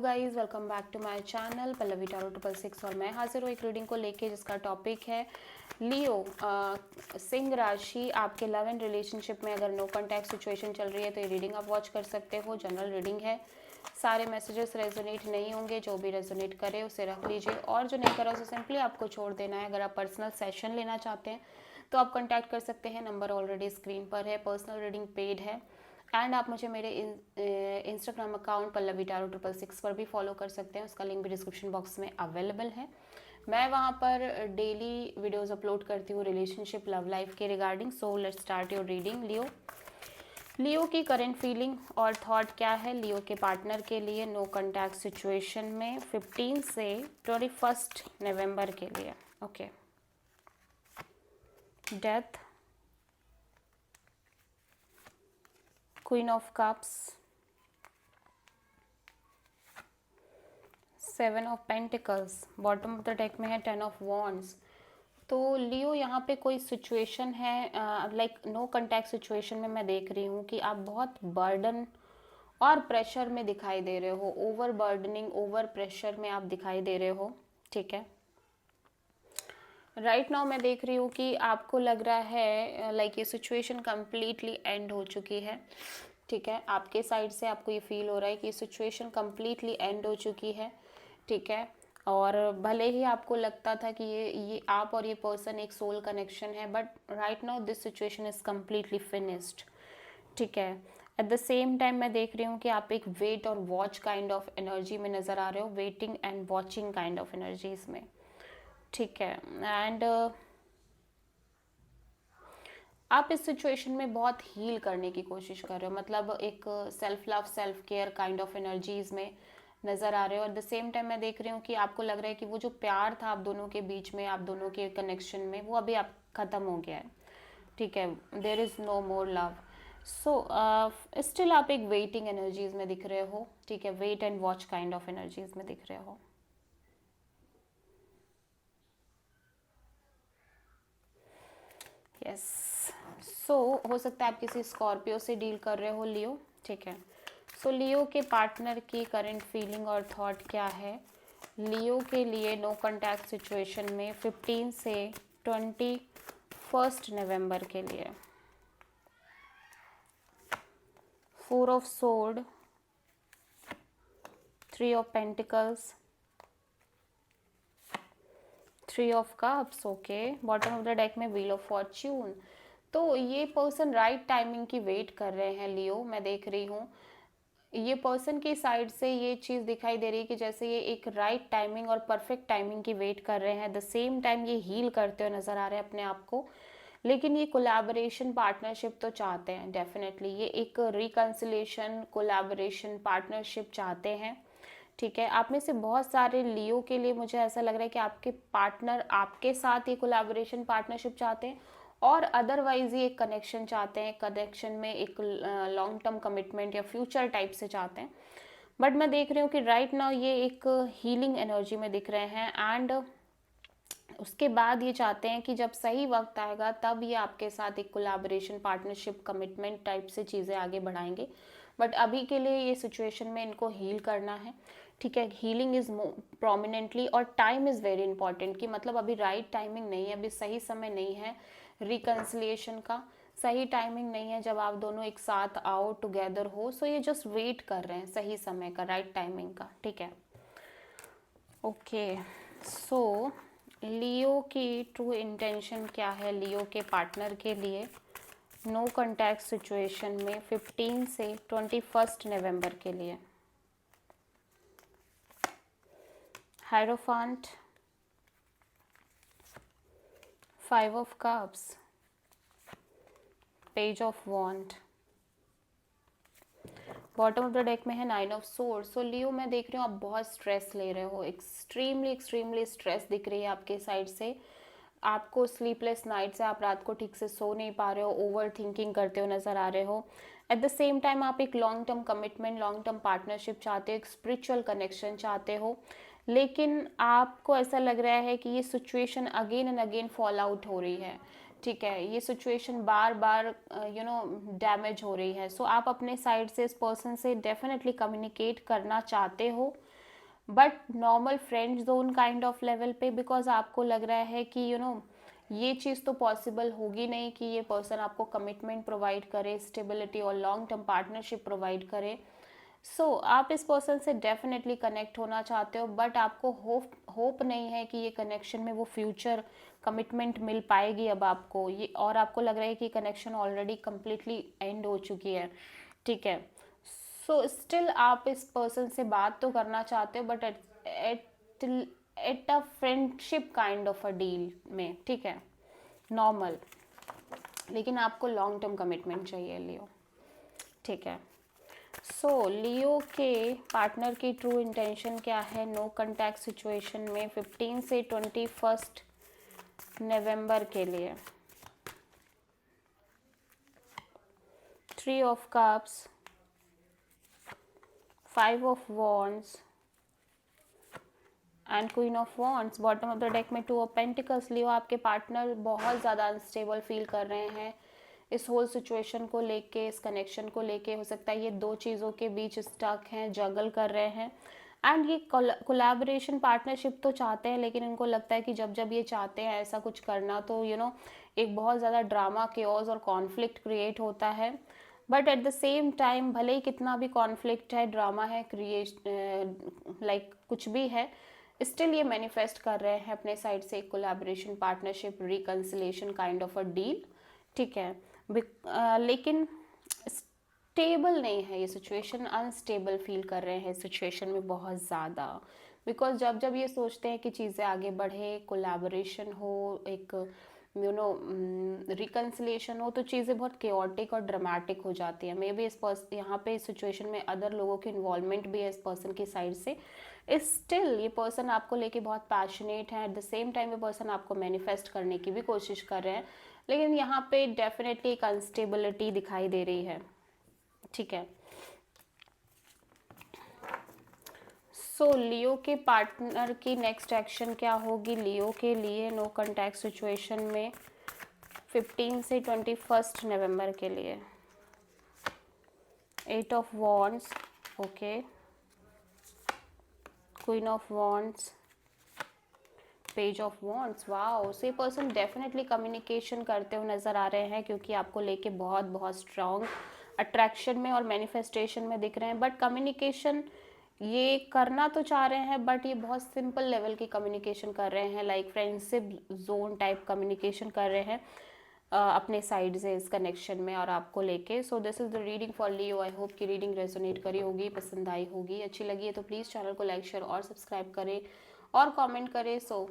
Guys welcome back to my channel Pallavi tarot 666 और मैं हाजिर हूँ एक रीडिंग को लेके जिसका टॉपिक है लियो सिंह राशि। आपके लव एंड रिलेशनशिप में अगर नो कॉन्टैक्ट सिचुएशन चल रही है तो ये रीडिंग आप वॉच कर सकते हो। जनरल रीडिंग है, सारे मैसेजेस रेजोनेट नहीं होंगे, जो भी रेजोनेट करे उसे रख लीजिए और जो नहीं करा उसे सिंपली आपको छोड़ देना है। अगर आप पर्सनल सेशन लेना चाहते हैं तो आप कॉन्टैक्ट कर सकते हैं, नंबर ऑलरेडी स्क्रीन पर है। पर्सनल रीडिंग पेड है एंड आप मुझे मेरे इंस्टाग्राम अकाउंट पल्लवी टारो 666 पर भी फॉलो कर सकते हैं, उसका लिंक भी डिस्क्रिप्शन बॉक्स में अवेलेबल है। मैं वहाँ पर डेली वीडियोस अपलोड करती हूँ रिलेशनशिप लव लाइफ के regarding. So let's start your reading. Leo की करंट फीलिंग और थॉट क्या है लियो के पार्टनर के लिए नो कॉन्टैक्ट सिचुएशन में 15 से 21 नवंबर के लिए। Okay, death, queen of cups, 7 of pentacles, bottom of the deck में है 10 ऑफ वॉन्ड्स। तो लियो यहाँ पे कोई सिचुएशन है लाइक नो कॉन्टैक्ट सिचुएशन में मैं देख रही हूँ कि आप बहुत बर्डन और प्रेशर में दिखाई दे रहे हो, ओवर बर्डनिंग ओवर प्रेशर में आप दिखाई दे रहे हो। ठीक है, राइट नाउ मैं देख रही हूँ कि आपको लग रहा है लाइक ये सिचुएशन कम्प्लीटली एंड हो चुकी है। ठीक है, आपके साइड से आपको ये फील हो रहा है कि सिचुएशन कम्प्लीटली एंड हो चुकी है। ठीक है, और भले ही आपको लगता था कि ये आप और ये पर्सन एक सोल कनेक्शन है, but right now this situation is completely finished. ठीक है, एट द सेम टाइम मैं देख रही हूँ कि आप एक वेट और वॉच काइंड ऑफ एनर्जी में नज़र आ रहे हो, waiting and watching kind of energies में। ठीक है, एंड आप इस सिचुएशन में बहुत हील करने की कोशिश कर रहे हो, मतलब एक self love self care kind of energies में नज़र आ रहे हो। एट द सेम टाइम मैं देख रही हूँ कि आपको लग रहा है कि वो जो प्यार था आप दोनों के बीच में, आप दोनों के कनेक्शन में, वो अभी आप ख़त्म हो गया है। ठीक है, there is no more love. So still आप एक वेटिंग एनर्जीज में दिख रहे हो। ठीक है, wait and watch kind of energies में दिख रहे हो। यस, सो हो सकता है आप किसी स्कॉर्पियो से डील कर रहे हो लियो। ठीक है, सो लियो के पार्टनर की करंट फीलिंग और थॉट क्या है लियो के लिए नो कॉन्टैक्ट सिचुएशन में 15 से 21 नवंबर के लिए। 4 of sword, 3 of pentacles, 3 of cups. Okay, bottom of the deck में व्हील ऑफ फॉर्च्यून। तो ये पर्सन राइट टाइमिंग की वेट कर रहे हैं लियो, मैं देख रही हूँ। ये पर्सन की साइड से ये चीज़ दिखाई दे रही है कि जैसे ये एक राइट टाइमिंग और परफेक्ट टाइमिंग की वेट कर रहे हैं। द सेम टाइम ये हील करते हुए नज़र आ रहे हैं अपने आप को, लेकिन ये कोलैबोरेशन पार्टनरशिप तो चाहते हैं डेफिनेटली। ये एक रिकन्सिलेशन कोलैबोरेशन पार्टनरशिप चाहते हैं। ठीक है, आप में से बहुत सारे लियो के लिए मुझे ऐसा लग रहा है कि आपके पार्टनर आपके साथ ये कोलैबोरेशन पार्टनरशिप चाहते हैं और अदरवाइज ये एक कनेक्शन चाहते हैं, कनेक्शन में एक लॉन्ग टर्म कमिटमेंट या फ्यूचर टाइप से चाहते हैं। बट मैं देख रही हूँ कि राइट नाउ ये एक हीलिंग एनर्जी में दिख रहे हैं एंड उसके बाद ये चाहते हैं कि जब सही वक्त आएगा तब ये आपके साथ एक कोलैबोरेशन पार्टनरशिप कमिटमेंट टाइप से चीज़ें आगे बढ़ाएंगे। बट अभी के लिए ये सिचुएशन में इनको हील करना है। ठीक है, हीलिंग इज़ प्रोमिनेंटली और टाइम इज़ वेरी इंपॉर्टेंट कि मतलब अभी राइट टाइमिंग नहीं है, अभी सही समय नहीं है रिकन्सिलिएशन का, सही टाइमिंग नहीं है जब आप दोनों एक साथ आओ टुगेदर हो। सो ये जस्ट वेट कर रहे हैं सही समय का, राइट टाइमिंग का। ठीक है, ओके, सो लियो की ट्रू इंटेंशन क्या है लियो के पार्टनर के लिए नो कॉन्टैक्ट सिचुएशन में 15 से 21 नवंबर के लिए। Hierophant, 5 of cups, page of wand, bottom of the deck में है 9 ऑफ सोर्ड। सो लियो मैं देख रही हूँ आप बहुत स्ट्रेस ले रहे हो, एक्सट्रीमली स्ट्रेस दिख रही है आपके साइड से। आपको स्लीपलेस नाइट्स है, आप रात को ठीक से सो नहीं पा रहे हो, ओवर थिंकिंग करते हो नज़र आ रहे हो। एट द सेम टाइम आप एक long term commitment, long term partnership चाहते हो, एक स्पिरिचुअल कनेक्शन चाहते हो, लेकिन आपको ऐसा लग रहा है कि ये situation again and again fall out हो रही है। ठीक है, ये सिचुएशन बार बार डैमेज हो रही है। सो आप अपने साइड से इस पर्सन से डेफिनेटली कम्युनिकेट करना चाहते हो, but normal friend zone kind of level पे, बिकॉज आपको लग रहा है कि ये चीज़ तो पॉसिबल होगी नहीं कि ये पर्सन आपको कमिटमेंट प्रोवाइड करे, स्टेबिलिटी और लॉन्ग टर्म पार्टनरशिप प्रोवाइड करे। सो आप इस पर्सन से डेफिनेटली कनेक्ट होना चाहते हो, बट आपको होप नहीं है कि ये कनेक्शन में वो फ्यूचर कमिटमेंट मिल पाएगी अब आपको ये, और आपको लग रहा है कि कनेक्शन ऑलरेडी कम्प्लीटली एंड हो चुकी है। ठीक है, सो स्टिल आप इस पर्सन से बात तो करना चाहते हो, but at at a friendship kind of a deal में, ठीक है, नॉर्मल, लेकिन आपको लॉन्ग टर्म कमिटमेंट चाहिए लियो। ठीक है, सो लियो के पार्टनर की ट्रू इंटेंशन क्या है नो कॉन्टैक्ट सिचुएशन में 15 से 21 नवंबर के लिए? 3 of cups, 5 of wands and queen of wands. Bottom of the deck में 2 ऑफ पेंटिकल्स। लियो आपके पार्टनर बहुत ज़्यादा अनस्टेबल फील कर रहे हैं इस होल सिचुएशन को लेके, इस कनेक्शन को लेके। हो सकता है ये दो चीज़ों के बीच स्टक हैं, जगल कर रहे हैं, एंड ये कोलैबोरेशन पार्टनरशिप तो चाहते हैं, लेकिन इनको लगता है कि जब जब ये चाहते हैं ऐसा कुछ करना तो एक बहुत ज़्यादा ड्रामा, केओस और कॉन्फ्लिक्ट क्रिएट होता है। But at the same time भले ही कितना भी कॉन्फ्लिक्ट है, ड्रामा है, लाइक कुछ भी है, स्टिल ये मैनिफेस्ट कर रहे हैं अपने साइड से एक collaboration, partnership, reconciliation kind of a deal. ठीक है, लेकिन स्टेबल नहीं है ये सिचुएशन, अनस्टेबल फील कर रहे हैं सिचुएशन में बहुत ज़्यादा। बिकॉज जब जब ये सोचते हैं कि चीज़ें आगे बढ़े, कोलैबोरेशन हो, एक रिकन्सिलेशन हो, तो चीज़ें बहुत केओटिक और ड्रामेटिक हो जाती है। मे बी यहाँ पे इस सिचुएशन में अदर लोगों की इन्वॉल्वमेंट भी है इस पर्सन की साइड से। स्टिल ये पर्सन आपको लेके बहुत पैशनेट है, एट द सेम टाइम ये पर्सन आपको मैनिफेस्ट करने की भी कोशिश कर रहे हैं, लेकिन यहाँ पे डेफिनेटली एक अनस्टेबिलिटी दिखाई दे रही है। ठीक है, सो लियो के पार्टनर की नेक्स्ट एक्शन क्या होगी लियो के लिए नो कॉन्टैक्ट सिचुएशन में 15 से 21 नवंबर के लिए? 8 of wands, okay, queen of wands, page of wands. Wow, so ये पर्सन डेफिनेटली कम्युनिकेशन करते हुए नज़र आ रहे हैं, क्योंकि आपको लेके बहुत बहुत स्ट्रॉन्ग अट्रैक्शन में और मैनिफेस्टेशन में दिख रहे हैं। बट कम्युनिकेशन ये करना तो चाह रहे हैं, बट ये बहुत सिंपल लेवल की कम्युनिकेशन कर रहे हैं, like friendship zone type communication कर रहे हैं अपने साइड से इस कनेक्शन में और आपको लेके। So this is the reading for Leo. I hope कि रीडिंग रेजोनेट करी होगी, पसंद आई होगी, अच्छी लगी है तो प्लीज़ चैनल को लाइक, शेयर और सब्सक्राइब करें और कमेंट करें। सो